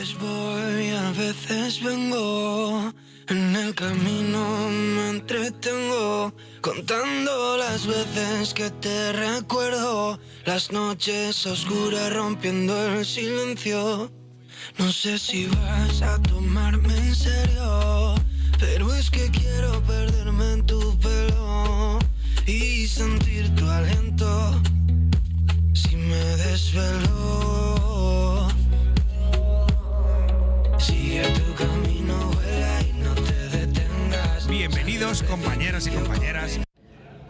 veces voy, a veces vengo. En el camino me entretengo, contando las veces que te recuerdo. Las noches oscuras rompiendo el silencio. No sé si vas a tomarme en serio, pero es que quiero perderme en tu pelo y sentir tu aliento si me desvelo. Sigue tu camino, vuela y no te detengas. Bienvenidos, compañeros y compañeras.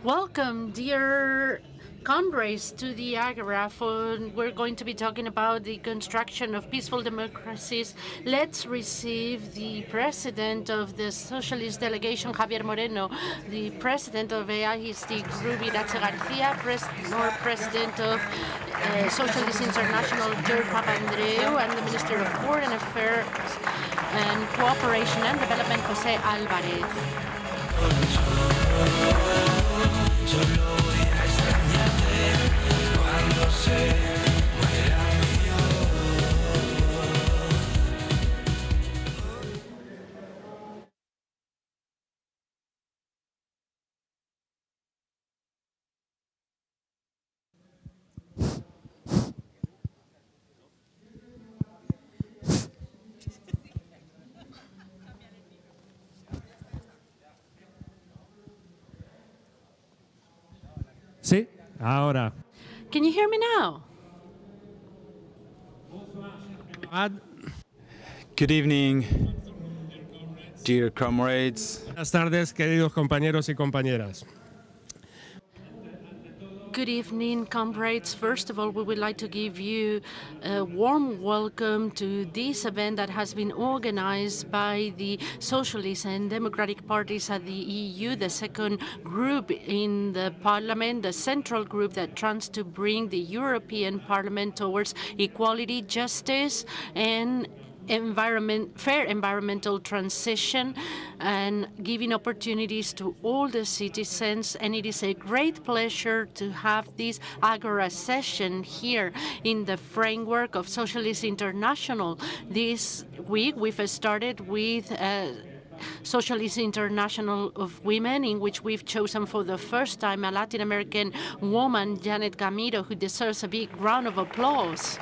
Welcome, dear comrades, to the Agraphone. We're going to be talking about the construction of peaceful democracies. Let's receive the president of the Socialist delegation, Javier Moreno, the president of EAIST Group, Iratxe García, president of Socialist International, George Papandreou, and the Minister of Foreign Affairs and Cooperation and Development, José Álvarez. Solo voy a extrañarte cuando se muera mi Sí, ahora. Can you hear me now? Good evening, dear comrades. Buenas tardes, queridos compañeros y compañeras. Good evening, comrades. First of all, we would like to give you a warm welcome to this event that has been organized by the Socialist and Democratic parties at the EU, the second group in the Parliament, the central group that tries to bring the European Parliament towards equality, justice, and fair environmental transition and giving opportunities to all the citizens. And it is a great pleasure to have this Agora session here in the framework of Socialist International. This week we've started with Socialist International of Women, in which we've chosen for the first time a Latin American woman, Janet Gamiro, who deserves a big round of applause.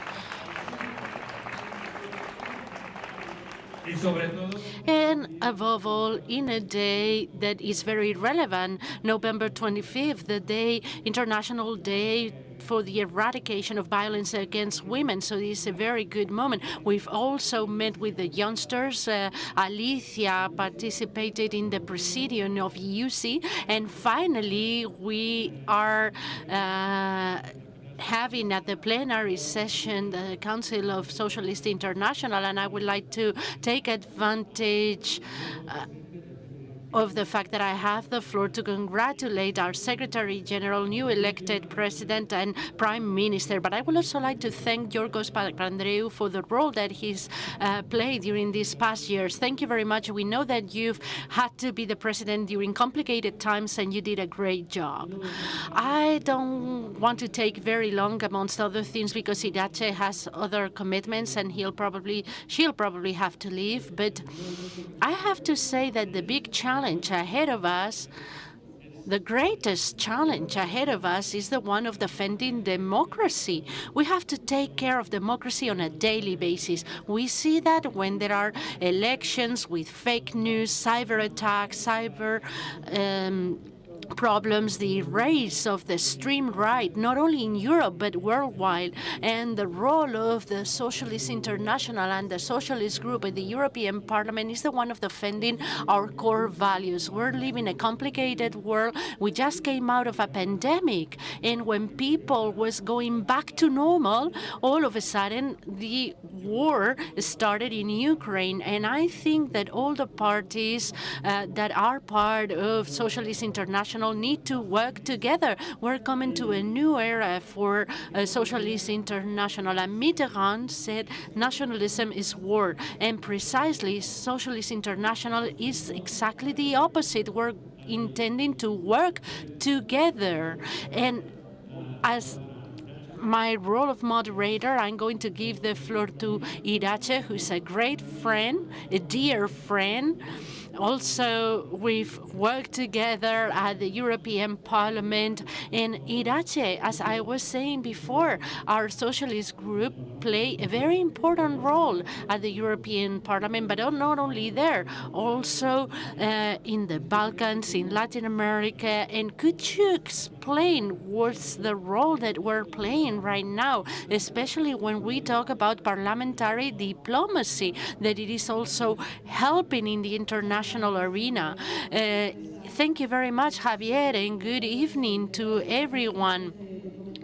And above all, in a day that is very relevant, November 25th, the International Day for the eradication of violence against women. So this is a very good moment. We've also met with the youngsters. Alicia participated in the presidium of UC. And finally, we are having at the plenary session the Council of Socialist International, and I would like to take advantage of the fact that I have the floor to congratulate our Secretary General, new elected President and Prime Minister. But I would also like to thank Yorgos Papandreou for the role that he's played during these past years. Thank you very much. We know that you've had to be the President during complicated times, and you did a great job. I don't want to take very long, amongst other things, because Iratxe has other commitments and she'll probably have to leave. But I have to say that the big challenge ahead of us, the greatest challenge ahead of us, is the one of defending democracy. We have to take care of democracy on a daily basis. We see that when there are elections with fake news, cyber attacks, problems, the rise of the extreme right, not only in Europe but worldwide, and the role of the Socialist International and the Socialist Group in the European Parliament is the one of defending our core values. We're living a complicated world. We just came out of a pandemic, and when people was going back to normal, all of a sudden the war started in Ukraine. And I think that all the parties that are part of Socialist International need to work together. We're coming to a new era for Socialist International. And Mitterrand said nationalism is war. And precisely, Socialist International is exactly the opposite. We're intending to work together. And as my role of moderator, I'm going to give the floor to Irache, who's a great friend, a dear friend. Also, we've worked together at the European Parliament. And Irache, as I was saying before, our socialist group play a very important role at the European Parliament, but not only there, also in the Balkans, in Latin America. And could you explain what's the role that we're playing right now, especially when we talk about parliamentary diplomacy, that it is also helping in the international arena? Thank you very much, Javier, and good evening to everyone.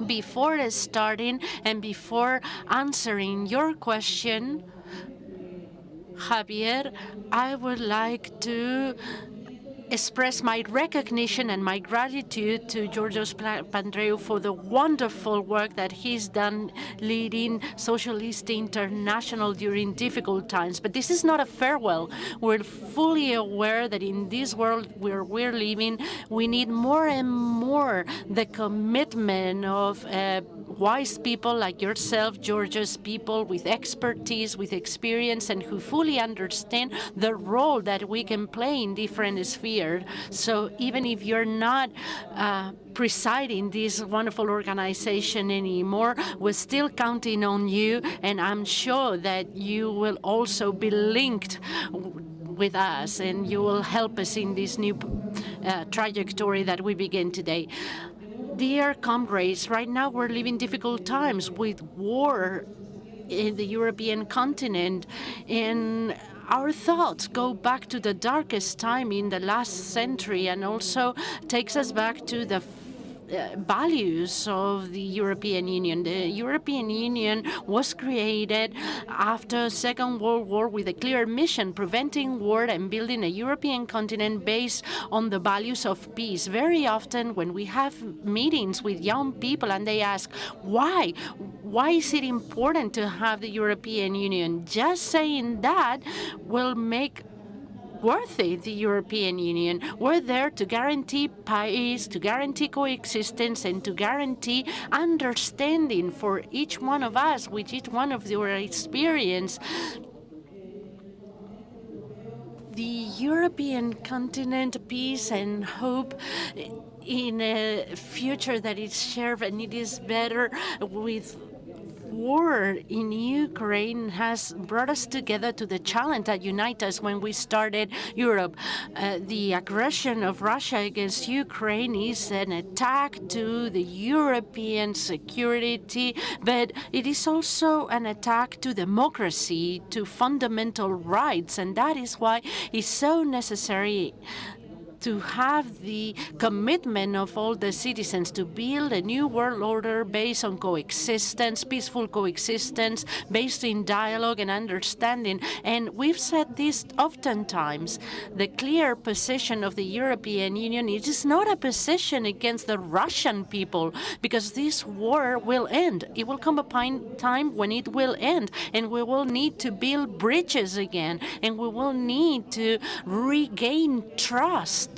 Before starting and before answering your question, Javier, I would like to express my recognition and my gratitude to Georgios Pandreou for the wonderful work that he's done leading Socialist International during difficult times. But this is not a farewell. We're fully aware that in this world where we're living, we need more and more the commitment of wise people like yourself, Georgios, people with expertise, with experience, and who fully understand the role that we can play in different spheres. So even if you're not presiding this wonderful organization anymore, we're still counting on you, and I'm sure that you will also be linked with us, and you will help us in this new trajectory that we begin today. Dear comrades, right now we're living difficult times with war in the European continent, and our thoughts go back to the darkest time in the last century and also takes us back to the values of the European Union. The European Union was created after Second World War with a clear mission, preventing war and building a European continent based on the values of peace. Very often when we have meetings with young people and they ask, why? Why is it important to have the European Union? Just saying that will make worthy the European Union. We're there to guarantee peace, to guarantee coexistence, and to guarantee understanding for each one of us with each one of your experience. The European continent, peace and hope in a future that is shared and it is better with war in Ukraine has brought us together to the challenge that unites us when we started Europe. The aggression of Russia against Ukraine is an attack to the European security, but it is also an attack to democracy, to fundamental rights, and that is why it's so necessary to have the commitment of all the citizens to build a new world order based on coexistence, peaceful coexistence, based in dialogue and understanding. And we've said this oftentimes, the clear position of the European Union, it is not a position against the Russian people, because this war will end. It will come a time when it will end, and we will need to build bridges again, and we will need to regain trust.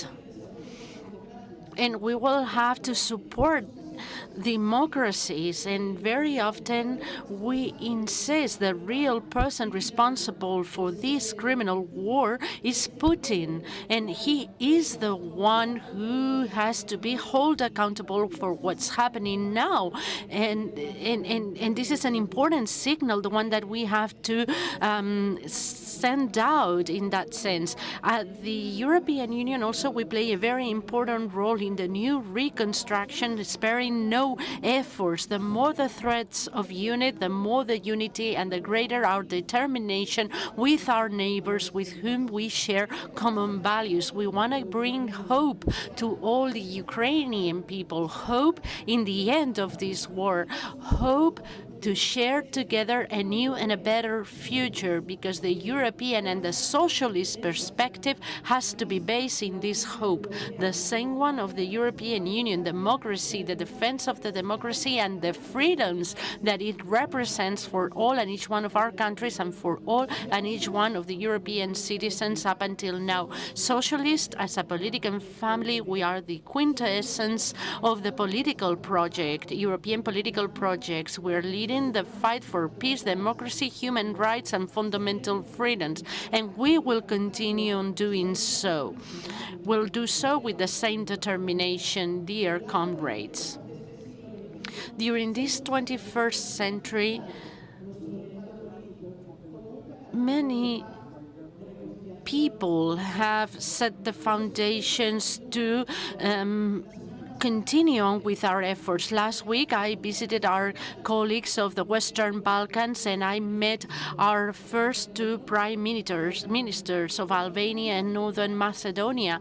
And we will have to support democracies, and very often we insist the real person responsible for this criminal war is Putin, and he is the one who has to be held accountable for what's happening now. And this is an important signal, the one that we have to send out in that sense. At the European Union also we play a very important role in the new reconstruction, sparing no efforts. The more the threats of unity, the more the unity and the greater our determination with our neighbors with whom we share common values. We want to bring hope to all the Ukrainian people, hope in the end of this war, hope to share together a new and a better future, because the European and the socialist perspective has to be based in this hope, the same one of the European Union, democracy, the defense of the democracy and the freedoms that it represents for all and each one of our countries and for all and each one of the European citizens up until now. Socialists, as a political family, we are the quintessence of the political project, European political projects. We're leading the fight for peace, democracy, human rights, and fundamental freedoms, and we will continue on doing so. We'll do so with the same determination, dear comrades. During this 21st century, many people have set the foundations to continue on with our efforts. Last week, I visited our colleagues of the Western Balkans, and I met our first two prime ministers of Albania and Northern Macedonia.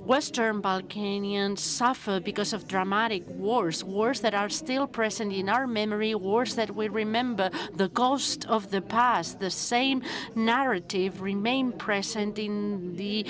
Western Balkanians suffer because of dramatic wars that are still present in our memory, wars that we remember, the ghost of the past. The same narrative remain present in the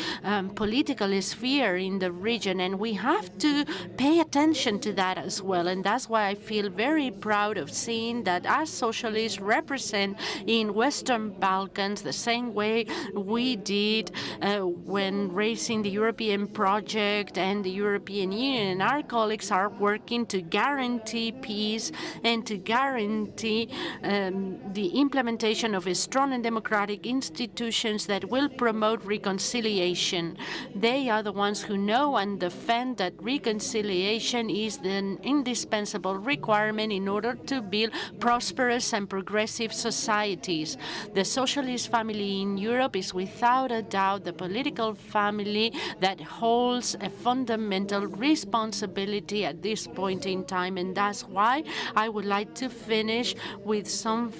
political sphere in the region, and we have to pay attention to that as well. And that's why I feel very proud of seeing that as socialists represent in Western Balkans the same way we did when raising the European project and the European Union, and our colleagues are working to guarantee peace and to guarantee the implementation of strong and democratic institutions that will promote reconciliation. They are the ones who know and defend that reconciliation is an indispensable requirement in order to build prosperous and progressive societies. The socialist family in Europe is without a doubt the political family that holds a fundamental responsibility at this point in time, and that's why I would like to finish with some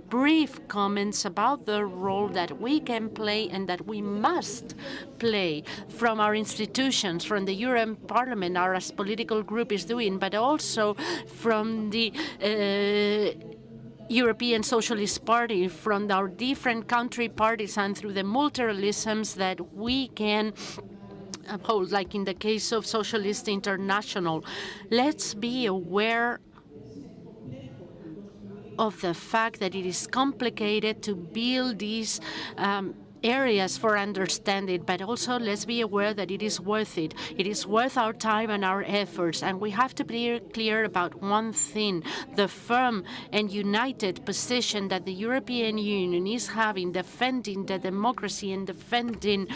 brief comments about the role that we can play and that we must play from our institutions, from the European Parliament, our as political group is doing, but also from the European Socialist Party, from our different country parties, and through the multilateralisms that we can uphold, like in the case of Socialist International. Let's be aware of the fact that it is complicated to build these areas for understanding, but also let's be aware that it is worth it. It is worth our time and our efforts, and we have to be clear about one thing: the firm and united position that the European Union is having, defending the democracy and defending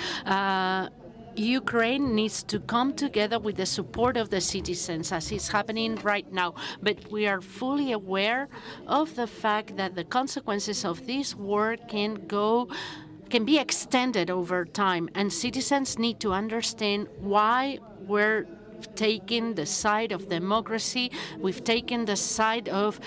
Ukraine needs to come together with the support of the citizens, as is happening right now. But we are fully aware of the fact that the consequences of this war can be extended over time, and citizens need to understand why we're taken the side of democracy, we've taken the side of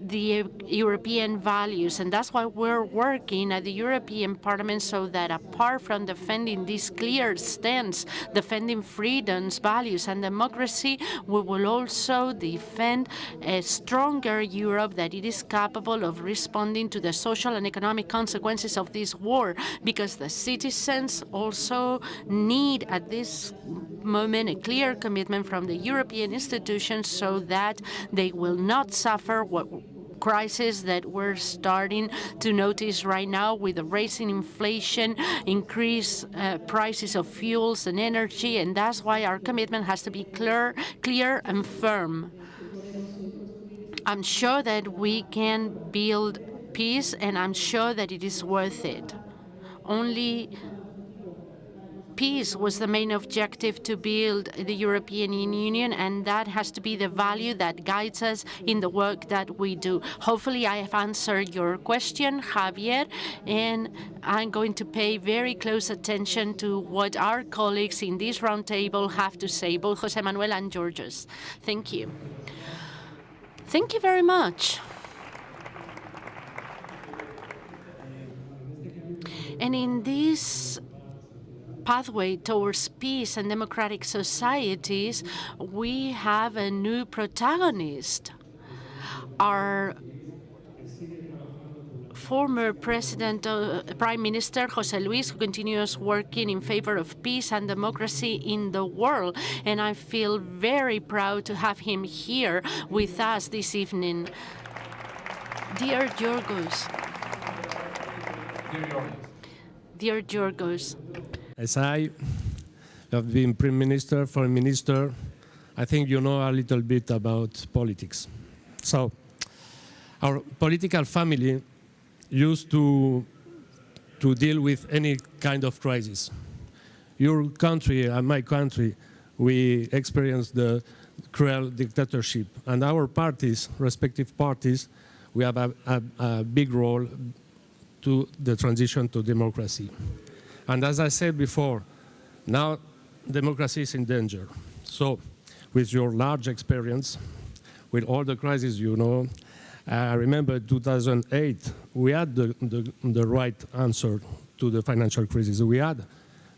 the European values, and that's why we're working at the European Parliament, so that apart from defending this clear stance, defending freedoms, values, and democracy, we will also defend a stronger Europe that it is capable of responding to the social and economic consequences of this war, because the citizens also need at this moment a clear commitment from the European institutions so that they will not suffer what crisis that we're starting to notice right now with the rising inflation, increased prices of fuels and energy, and that's why our commitment has to be clear and firm. I'm sure that we can build peace, and I'm sure that it is worth it. Only peace was the main objective to build the European Union, and that has to be the value that guides us in the work that we do. Hopefully I have answered your question, Javier, and I'm going to pay very close attention to what our colleagues in this roundtable have to say, both José Manuel and Georgios. Thank you. Thank you very much. And in this pathway towards peace and democratic societies, we have a new protagonist. our former Prime Minister José Luis, who continues working in favor of peace and democracy in the world. And I feel very proud to have him here with us this evening. Dear Yorgos. Dear Yorgos. As I have been Prime Minister, Foreign Minister, I think you know a little bit about politics. So, our political family used to deal with any kind of crisis. Your country and my country, we experienced the cruel dictatorship, and our parties, respective parties, we have a big role to the transition to democracy. And as I said before, now democracy is in danger. So, with your large experience, with all the crises you know, I remember 2008, we had the right answer to the financial crisis we had,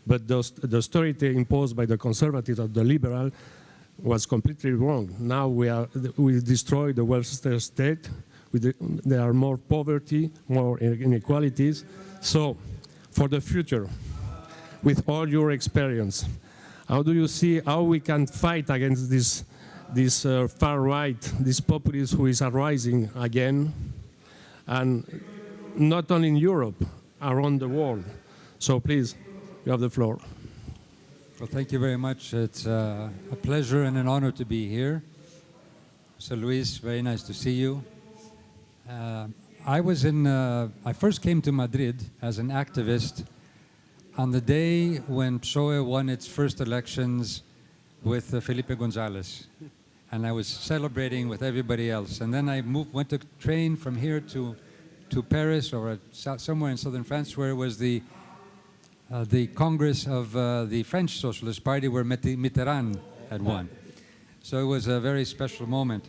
but the austerity imposed by the conservatives or the liberal was completely wrong. Now we destroy the welfare state, there are more poverty, more inequalities. So, for the future, with all your experience, how do you see how we can fight against this far right, this populism who is arising again, and not only in Europe, around the world? So please, you have the floor. Well, thank you very much. It's a pleasure and an honor to be here. So Luis, very nice to see you. I first came to Madrid as an activist on the day when PSOE won its first elections with Felipe González. And I was celebrating with everybody else. And then I went to train from here to Paris or somewhere in southern France, where it was the Congress of the French Socialist Party, where Mitterrand had won. So it was a very special moment.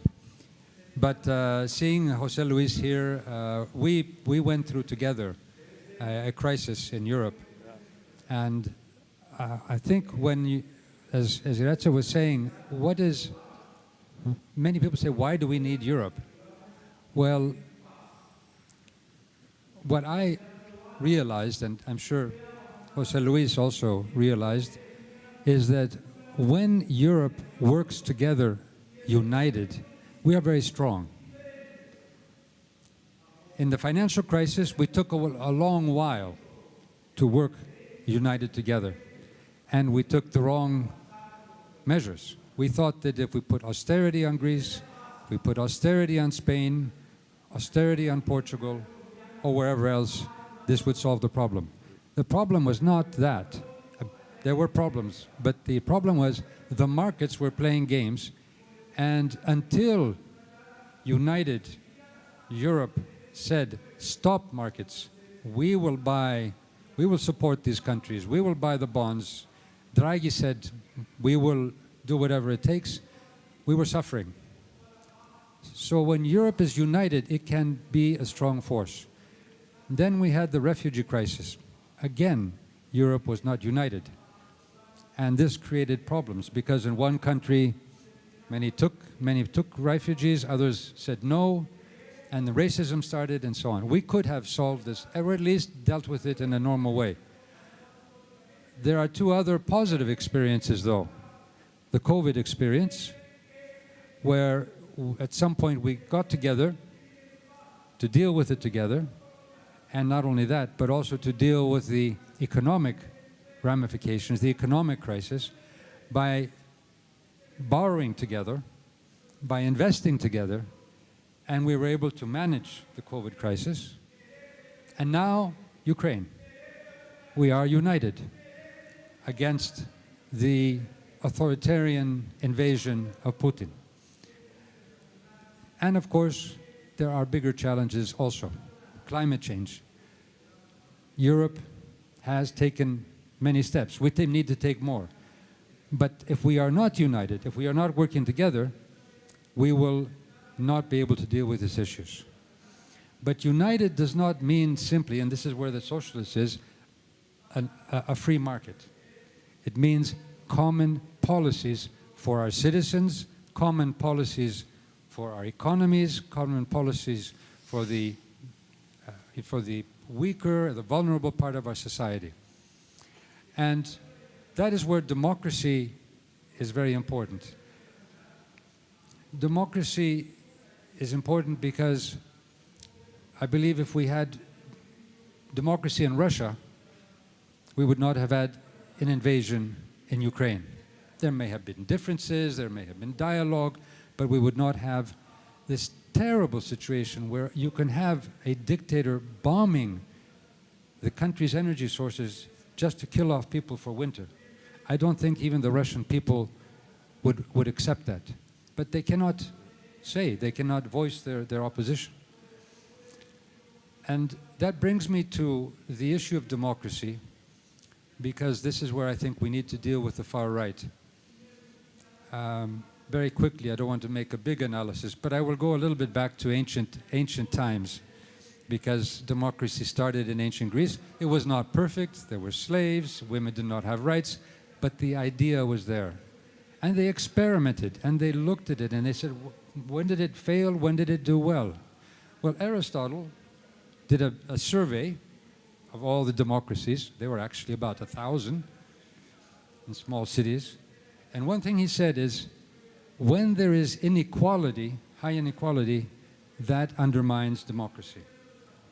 But seeing José Luis here, we went through together a crisis in Europe. And I think when as Iratxe was saying, many people say, why do we need Europe? Well, what I realized, and I'm sure José Luis also realized, is that when Europe works together, united, we are very strong. In the financial crisis, we took a long while to work united together, and we took the wrong measures. We thought that if we put austerity on Greece, we put austerity on Spain, austerity on Portugal, or wherever else, this would solve the problem. The problem was not that. There were problems, but the problem was the markets were playing games, and until united Europe said, stop markets, we will support these countries, we will buy the bonds. Draghi said, we will do whatever it takes. We were suffering. So when Europe is united, it can be a strong force. Then we had the refugee crisis. Again, Europe was not united. And this created problems because in one country, many took refugees, others said no, and the racism started and so on. We could have solved this, or at least dealt with it in a normal way. There are two other positive experiences though. The COVID experience, where at some point we got together to deal with it together, and not only that, but also to deal with the economic ramifications, the economic crisis, by borrowing together, by investing together, and we were able to manage the COVID crisis. And now, Ukraine. We are united against the authoritarian invasion of Putin. And of course, there are bigger challenges also. Climate change. Europe has taken many steps. We need to take more. But if we are not united, if we are not working together, we will not be able to deal with these issues. But united does not mean simply, and this is where the socialist is, a free market. It means common policies for our citizens, common policies for our economies, common policies for the weaker, the vulnerable part of our society. And that is where democracy is very important. Democracy is important because I believe if we had democracy in Russia, we would not have had an invasion in Ukraine. There may have been differences, there may have been dialogue, but we would not have this terrible situation where you can have a dictator bombing the country's energy sources just to kill off people for winter. I don't think even the Russian people would accept that. But they cannot say, they cannot voice their opposition. And that brings me to the issue of democracy, because this is where I think we need to deal with the far right. Very quickly, I don't want to make a big analysis, but I will go a little bit back to ancient times, because democracy started in ancient Greece. It was not perfect, there were slaves, women did not have rights, but the idea was there. And they experimented, and they looked at it, and they said, when did it fail, when did it do well? Well, Aristotle did a survey of all the democracies. There were actually about 1,000 in small cities. And one thing he said is, when there is inequality, high inequality, that undermines democracy.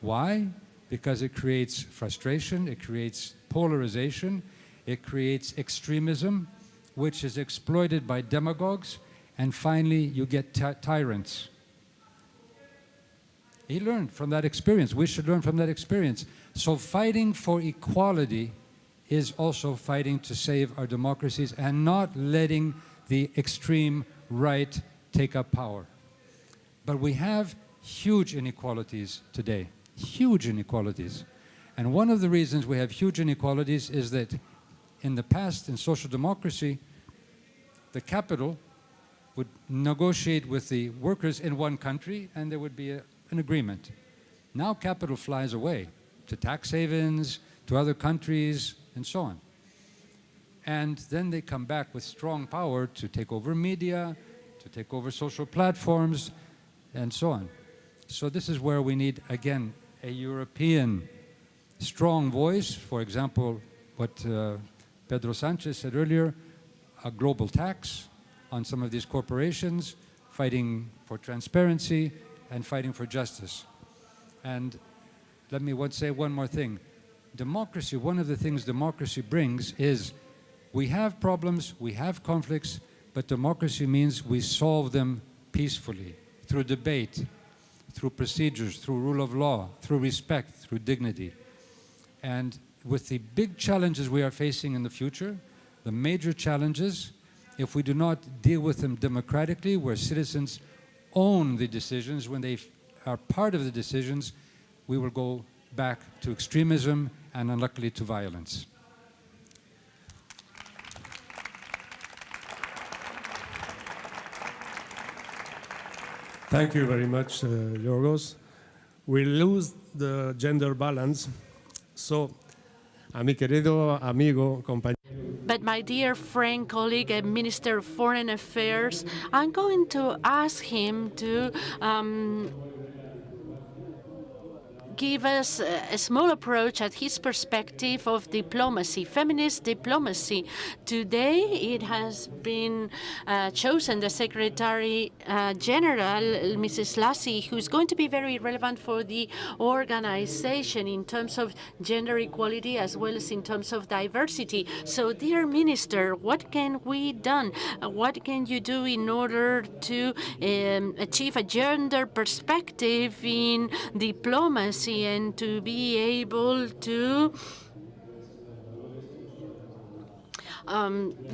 Why? Because it creates frustration, it creates polarization, it creates extremism, which is exploited by demagogues, and finally you get tyrants. He learned from that experience. We should learn from that experience. So fighting for equality is also fighting to save our democracies and not letting the extreme right take up power. But we have huge inequalities today, huge inequalities. And one of the reasons we have huge inequalities is that in the past, in social democracy, the capital would negotiate with the workers in one country and there would be an agreement. Now capital flies away to tax havens, to other countries, and so on. And then they come back with strong power to take over media, to take over social platforms, and so on. So this is where we need, again, a European strong voice. For example, what Pedro Sanchez said earlier, a global tax on some of these corporations, fighting for transparency and fighting for justice. And let me say one more thing. Democracy, one of the things democracy brings is we have problems, we have conflicts, but democracy means we solve them peacefully, through debate, through procedures, through rule of law, through respect, through dignity. And with the big challenges we are facing in the future, the major challenges, if we do not deal with them democratically, where citizens own the decisions, when they are part of the decisions, we will go back to extremism and unluckily to violence. Thank you very much, Yorgos. We lose the gender balance, so a mi querido amigo, compañero. But my dear friend, colleague, and Minister of Foreign Affairs, I'm going to ask him to give us a small approach at his perspective of diplomacy, feminist diplomacy. Today, it has been chosen the Secretary General, Mrs. Lassie, who's going to be very relevant for the organization in terms of gender equality as well as in terms of diversity. So, dear Minister, what can we do? What can you do in order to achieve a gender perspective in diplomacy and to be able to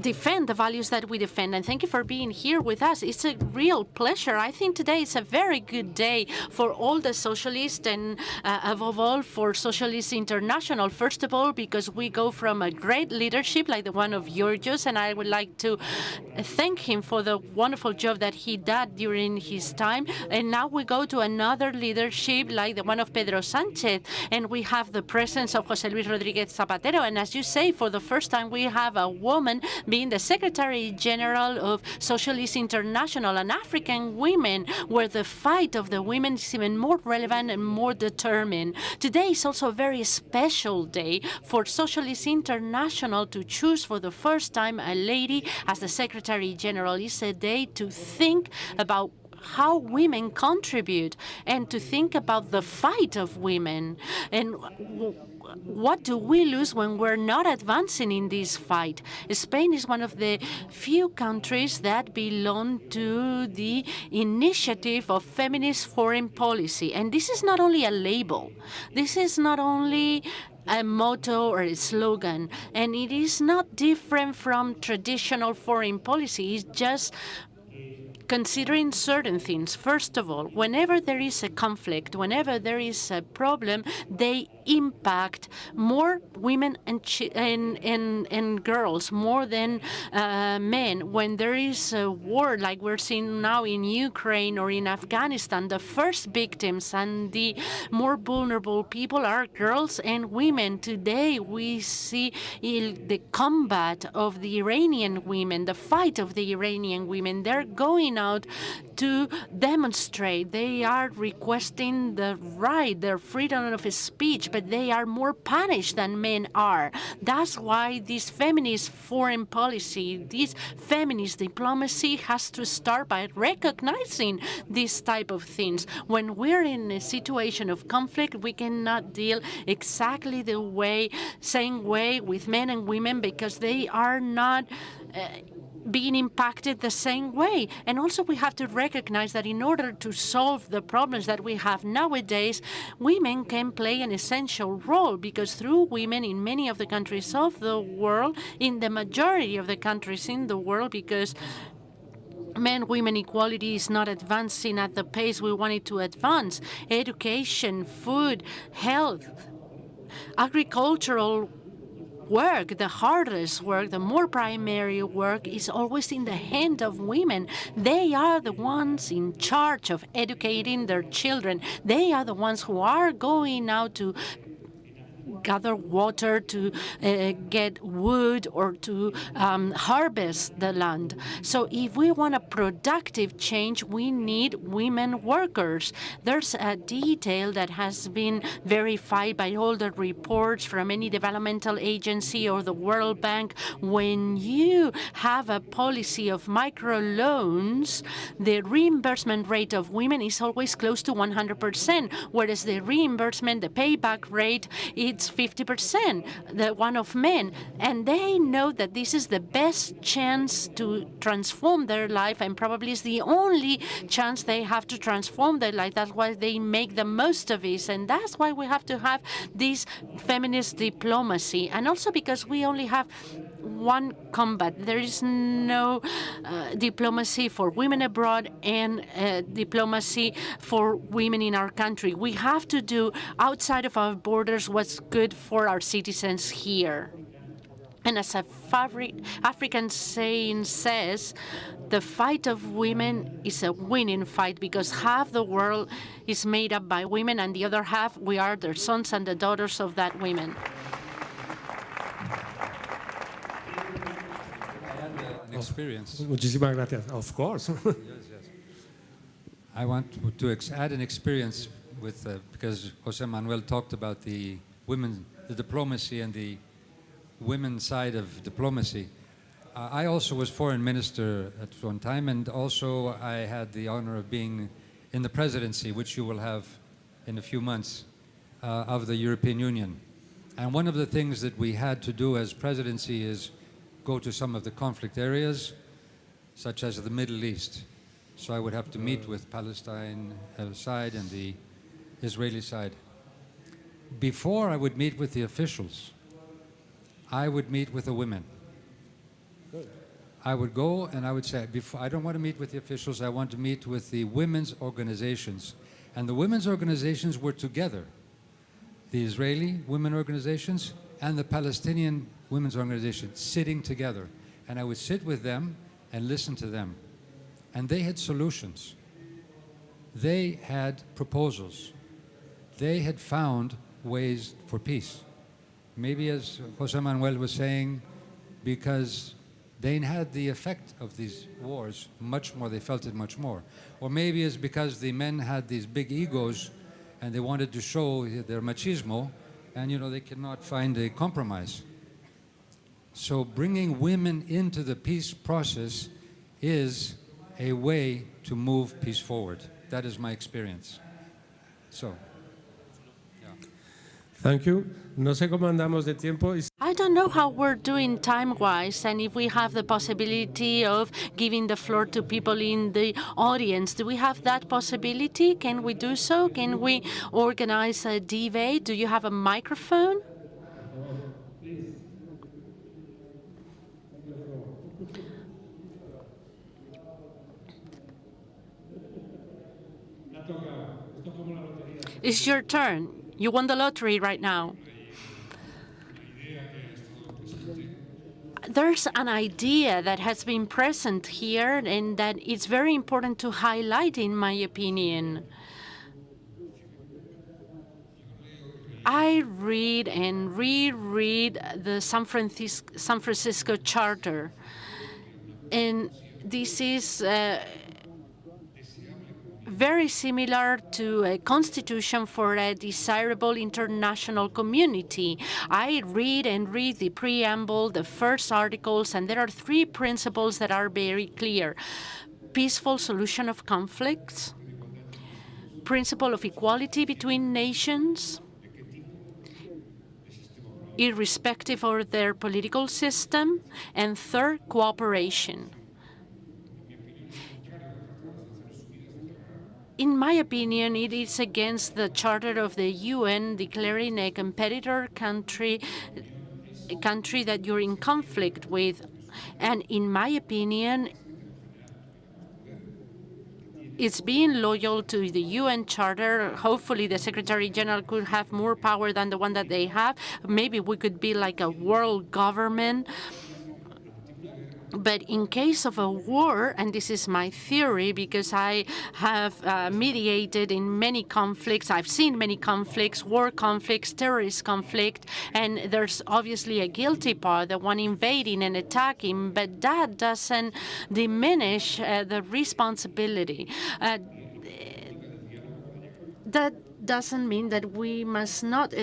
defend the values that we defend? And thank you for being here with us. It's a real pleasure. I think today is a very good day for all the socialists and above all for Socialists International. First of all, because we go from a great leadership like the one of Georgios, and I would like to thank him for the wonderful job that he did during his time. And now we go to another leadership like the one of Pedro Sanchez, and we have the presence of José Luis Rodríguez Zapatero. And as you say, for the first time, we have a woman being the Secretary General of Socialist International, and African women, where the fight of the women is even more relevant and more determined. Today is also a very special day for Socialist International to choose for the first time a lady as the Secretary General. It's a day to think about how women contribute and to think about the fight of women and what do we lose when we're not advancing in this fight. Spain is one of the few countries that belong to the initiative of feminist foreign policy. And this is not only a label. This is not only a motto or a slogan. And it is not different from traditional foreign policy. It's just considering certain things. First of all, whenever there is a conflict, whenever there is a problem, they impact more women and girls more than men. When there is a war like we're seeing now in Ukraine or in Afghanistan, the first victims and the more vulnerable people are girls and women. Today we see the combat of the Iranian women, the fight of the Iranian women. They're going out to demonstrate. They are requesting the right, their freedom of speech, but they are more punished than men are. That's why this feminist foreign policy, this feminist diplomacy has to start by recognizing these type of things. When we're in a situation of conflict, we cannot deal exactly the same way with men and women because they are not being impacted the same way. And also we have to recognize that in order to solve the problems that we have nowadays, women can play an essential role because through women in many of the countries of the world, in the majority of the countries in the world, because men-women equality is not advancing at the pace we want it to advance. Education, food, health, agricultural work, the hardest work, the more primary work is always in the hand of women. They are the ones in charge of educating their children. They are the ones who are going out to gather water, to get wood, or to harvest the land. So if we want a productive change, we need women workers. There's a detail that has been verified by all the reports from any developmental agency or the World Bank. When you have a policy of microloans, the reimbursement rate of women is always close to 100%, whereas the reimbursement, the payback rate, it's 50%, the one of men. And they know that this is the best chance to transform their life, and probably is the only chance they have to transform their life. That's why they make the most of it. And that's why we have to have this feminist diplomacy. And also because we only have one combat. There is no diplomacy for women abroad and diplomacy for women in our country. We have to do outside of our borders what's good for our citizens here. And as a African saying says, the fight of women is a winning fight because half the world is made up by women and the other half, we are the sons and the daughters of that women. Experience. Muchísimas gracias. Of course. Yes. I want to add an experience with, because Jose Manuel talked about the women, the diplomacy and the women's side of diplomacy. I also was foreign minister at one time, and also I had the honor of being in the presidency, which you will have in a few months, of the European Union. And one of the things that we had to do as presidency is go to some of the conflict areas, such as the Middle East. So I would have to meet with Palestine side and the Israeli side. Before I would meet with the officials, I would meet with the women. I would go and I would say, I don't want to meet with the officials, I want to meet with the women's organizations. And the women's organizations were together. The Israeli women organizations and the Palestinian women's organization sitting together. And I would sit with them and listen to them. And they had solutions. They had proposals. They had found ways for peace. Maybe, as Jose Manuel was saying, because they had the effect of these wars much more, they felt it much more. Or maybe it's because the men had these big egos and they wanted to show their machismo, and they cannot find a compromise. So bringing women into the peace process is a way to move peace forward. That is my experience. So. Thank you. No sé cómo andamos de tiempo. I don't know how we're doing time-wise, and if we have the possibility of giving the floor to people in the audience. Do we have that possibility? Can we do so? Can we organize a debate? Do you have a microphone? It's your turn. You won the lottery right now. There's an idea that has been present here and that it's very important to highlight, in my opinion. I read and reread the San Francisco Charter, and this is very similar to a constitution for a desirable international community. I read and read the preamble, the first articles, and there are three principles that are very clear. Peaceful solution of conflicts, principle of equality between nations, irrespective of their political system, and third, cooperation. In my opinion, it is against the Charter of the UN declaring a competitor country, a country that you're in conflict with. And in my opinion, it's being loyal to the UN Charter. Hopefully, the Secretary General could have more power than the one that they have. Maybe we could be like a world government. But in case of a war, and this is my theory because I have mediated in many conflicts, I've seen many conflicts, war conflicts, terrorist conflict, and there's obviously a guilty part, the one invading and attacking, but that doesn't diminish the responsibility. That doesn't mean that we must not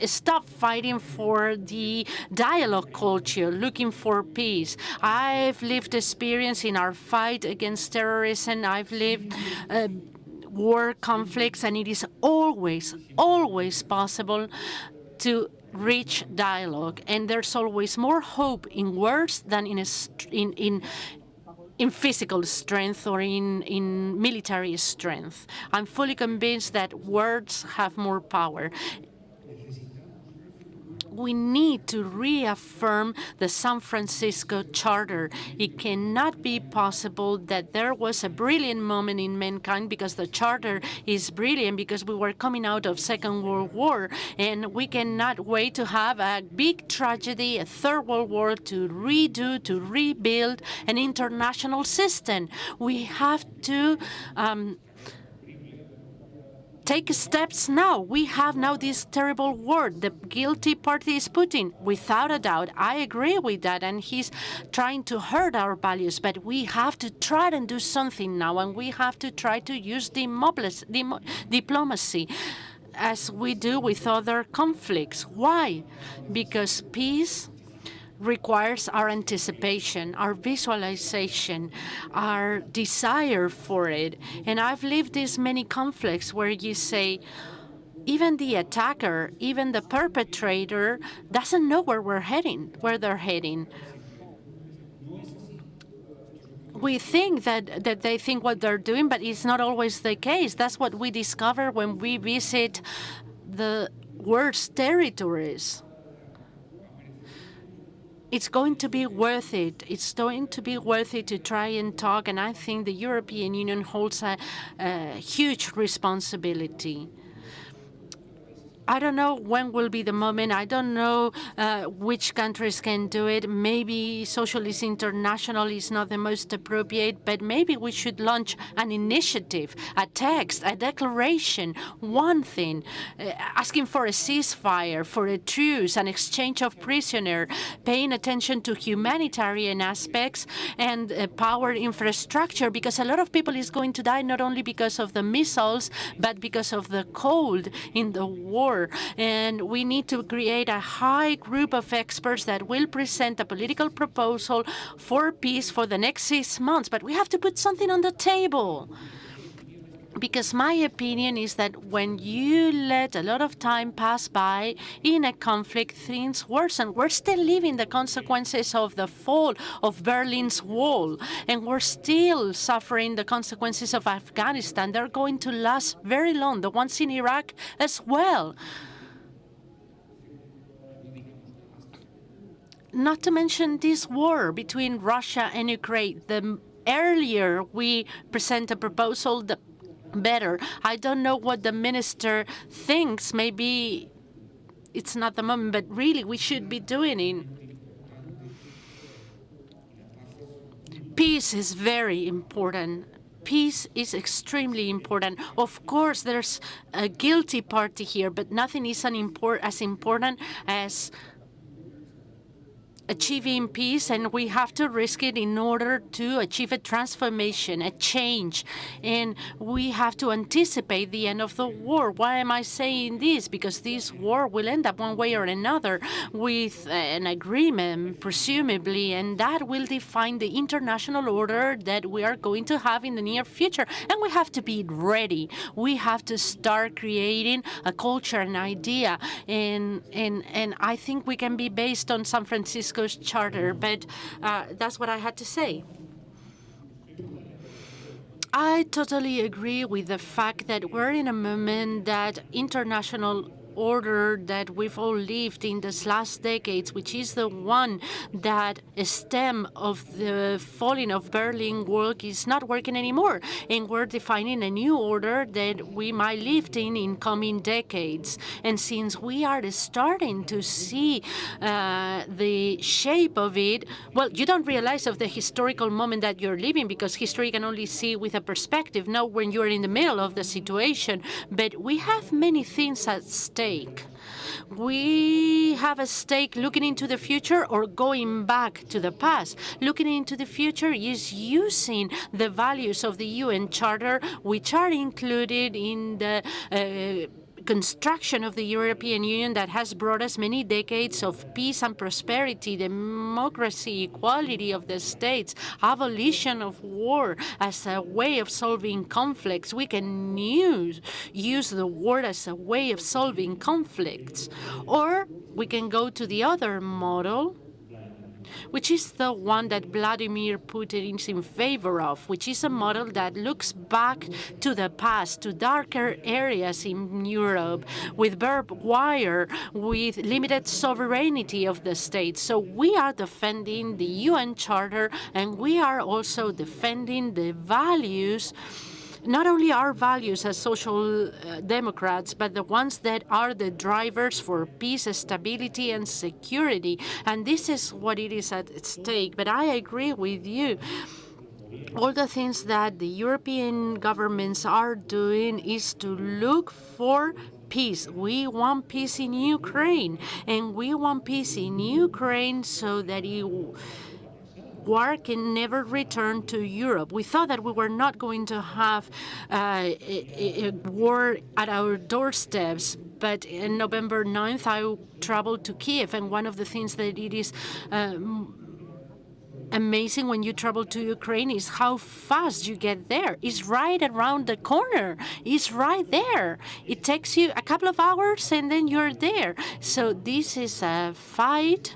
stop fighting for the dialogue culture, looking for peace. I've lived experience in our fight against terrorism. I've lived war conflicts, and it is always, always possible to reach dialogue. And there's always more hope in words than in physical strength or in military strength. I'm fully convinced that words have more power. We need to reaffirm the San Francisco Charter. It cannot be possible that there was a brilliant moment in mankind because the Charter is brilliant because we were coming out of Second World War, and we cannot wait to have a big tragedy, a Third World War, to redo, to rebuild an international system. We have to take steps now. We have now this terrible war. The guilty party is Putin, without a doubt. I agree with that, and he's trying to hurt our values. But we have to try and do something now, and we have to try to use diplomacy as we do with other conflicts. Why? Because peace requires our anticipation, our visualization, our desire for it. And I've lived these many conflicts where you say, even the attacker, even the perpetrator doesn't know where they're heading. We think that they think what they're doing, but it's not always the case. That's what we discover when we visit the worst territories. It's going to be worth it. It's going to be worth it to try and talk, and I think the European Union holds a huge responsibility. I don't know when will be the moment. I don't know which countries can do it. Maybe Socialist International is not the most appropriate, but maybe we should launch an initiative, a text, a declaration, one thing, asking for a ceasefire, for a truce, an exchange of prisoners, paying attention to humanitarian aspects and power infrastructure, because a lot of people is going to die not only because of the missiles, but because of the cold in the war. And we need to create a high group of experts that will present a political proposal for peace for the next 6 months. But we have to put something on the table. Because my opinion is that when you let a lot of time pass by in a conflict, things worsen. We're still living the consequences of the fall of Berlin's Wall, and we're still suffering the consequences of Afghanistan. They're going to last very long, the ones in Iraq as well. Not to mention this war between Russia and Ukraine. The earlier we present a proposal, the better. I don't know what the minister thinks. Maybe it's not the moment, but really we should be doing it. Peace is very important. Peace is extremely important. Of course, there's a guilty party here, but nothing is as important as achieving peace, and we have to risk it in order to achieve a transformation, a change. And we have to anticipate the end of the war. Why am I saying this? Because this war will end up one way or another with an agreement, presumably, and that will define the international order that we are going to have in the near future. And we have to be ready. We have to start creating a culture, an idea. And I think we can be based on San Francisco's charter, but that's what I had to say. I totally agree with the fact that we're in a moment that international order that we've all lived in these last decades, which is the one that stem of the falling of Berlin Wall, is not working anymore. And we're defining a new order that we might live in coming decades. And since we are starting to see the shape of it, well, you don't realize of the historical moment that you're living, because history can only see with a perspective, not when you're in the middle of the situation. But we have many things at stake. We have a stake looking into the future or going back to the past. Looking into the future is using the values of the UN Charter, which are included in the construction of the European Union that has brought us many decades of peace and prosperity, democracy, equality of the states, abolition of war as a way of solving conflicts. We can use the war as a way of solving conflicts. Or we can go to the other model, which is the one that Vladimir Putin is in favor of, which is a model that looks back to the past, to darker areas in Europe, with barbed wire, with limited sovereignty of the states. So we are defending the UN Charter, and we are also defending the values, not only our values as social democrats, but the ones that are the drivers for peace, stability, and security. And this is what it is at stake. But I agree with you. All the things that the European governments are doing is to look for peace. We want peace in Ukraine, and we want peace in Ukraine so that war can never return to Europe. We thought that we were not going to have a war at our doorsteps, but on November 9th, I traveled to Kiev, and one of the things that it is amazing when you travel to Ukraine is how fast you get there. It's right around the corner. It's right there. It takes you a couple of hours, and then you're there. So this is a fight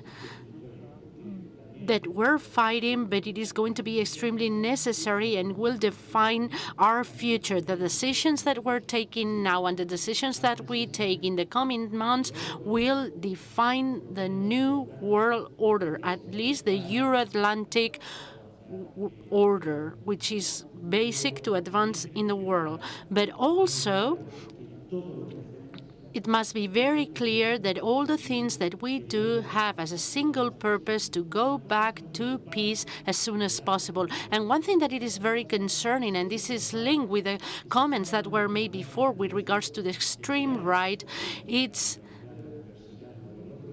that we're fighting, but it is going to be extremely necessary and will define our future. The decisions that we're taking now and the decisions that we take in the coming months will define the new world order, at least the Euro-Atlantic order, which is basic to advance in the world. But also, it must be very clear that all the things that we do have as a single purpose to go back to peace as soon as possible. And one thing that it is very concerning, and this is linked with the comments that were made before with regards to the extreme right, it's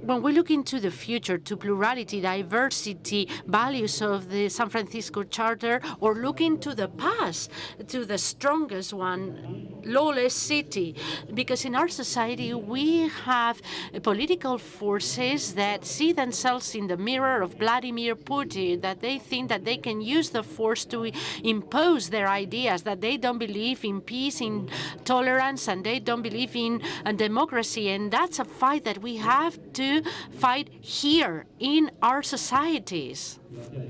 when we look into the future, to plurality, diversity, values of the San Francisco Charter, or look into the past, to the strongest one, lawless city, because in our society we have political forces that see themselves in the mirror of Vladimir Putin, that they think that they can use the force to impose their ideas, that they don't believe in peace, in tolerance, and they don't believe in democracy. And that's a fight that we have to fight here in our societies. I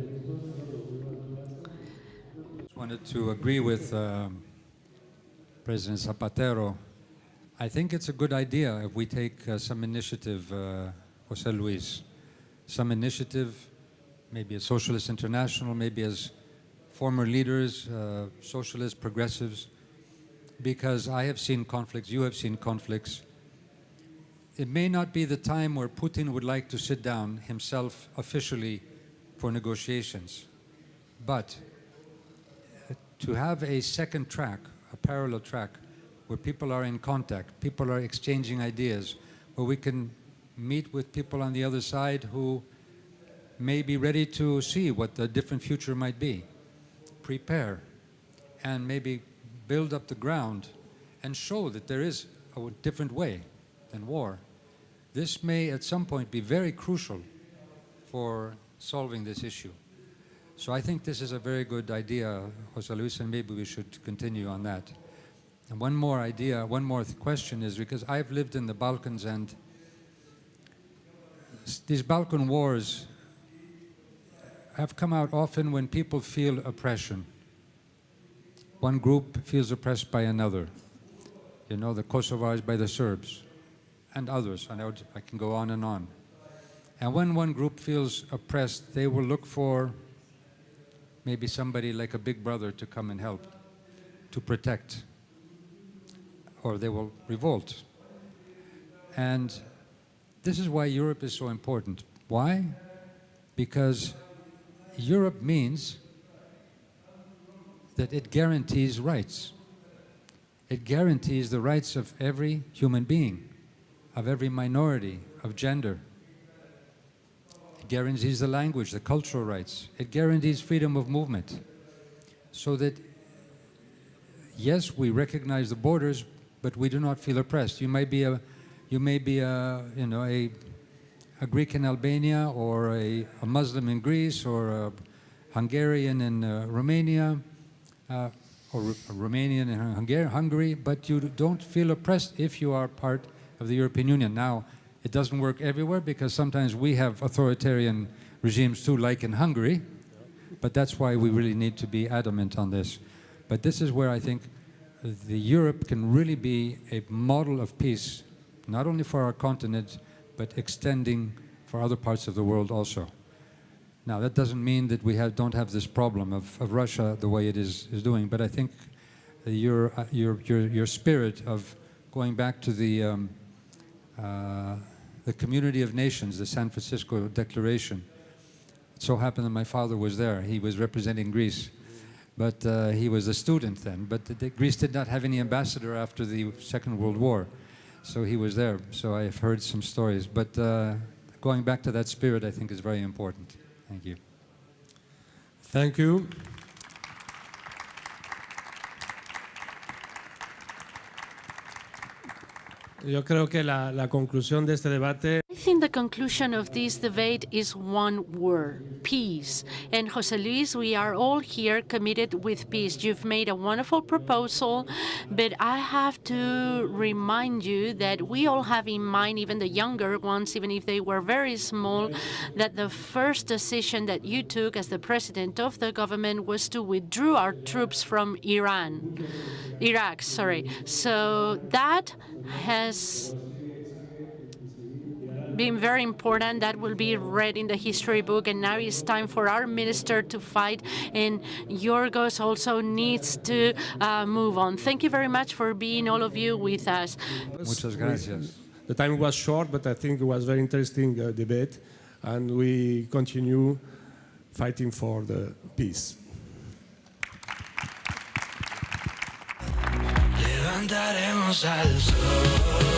wanted to agree with President Zapatero. I think it's a good idea if we take some initiative, Jose Luis, some initiative, maybe a Socialist International, maybe as former leaders, socialists, progressives, because I have seen conflicts, you have seen conflicts. It may not be the time where Putin would like to sit down himself officially for negotiations, but to have a second track, a parallel track, where people are in contact, people are exchanging ideas, where we can meet with people on the other side who may be ready to see what the different future might be, prepare, and maybe build up the ground and show that there is a different way than war. This may at some point be very crucial for solving this issue. So I think this is a very good idea, Jose Luis, and maybe we should continue on that. And one more idea, one more question is, because I've lived in the Balkans, and these Balkan wars have come out often when people feel oppression. One group feels oppressed by another. You know, the Kosovars by the Serbs and others, and I can go on and on. And when one group feels oppressed, they will look for maybe somebody like a big brother to come and help, to protect, or they will revolt. And this is why Europe is so important. Why? Because Europe means that it guarantees rights. It guarantees the rights of every human being, of every minority, of gender. It guarantees the language, the cultural rights. It guarantees freedom of movement. So that, yes, we recognize the borders, but we do not feel oppressed. You may be a Greek in Albania, or a Muslim in Greece, or a Hungarian in Romania, or a Romanian in Hungary, but you don't feel oppressed if you are part of the European Union. Now, it doesn't work everywhere, because sometimes we have authoritarian regimes too, like in Hungary, but that's why we really need to be adamant on this. But this is where I think the Europe can really be a model of peace, not only for our continent, but extending for other parts of the world also. Now, that doesn't mean that we don't have this problem of Russia the way it is doing, but I think your spirit of going back to the community of nations, the San Francisco Declaration. It so happened that my father was there. He was representing Greece, but he was a student then. But Greece did not have any ambassador after the Second World War, so he was there. So I've heard some stories. But going back to that spirit, I think, is very important. Thank you. Thank you. Yo creo que la conclusión de este debate. I think the conclusion of this debate is one word: peace. And Jose Luis, we are all here committed with peace. You've made a wonderful proposal, but I have to remind you that we all have in mind, even the younger ones, even if they were very small, that the first decision that you took as the president of the government was to withdraw our troops from Iraq. So that has been very important. That will be read in the history book. And now it's time for our minister to fight. And Yorgos also needs to move on. Thank you very much for being, all of you, with us. Muchas gracias. The time was short, but I think it was very interesting debate, and we continue fighting for the peace. Levantaremos al sol.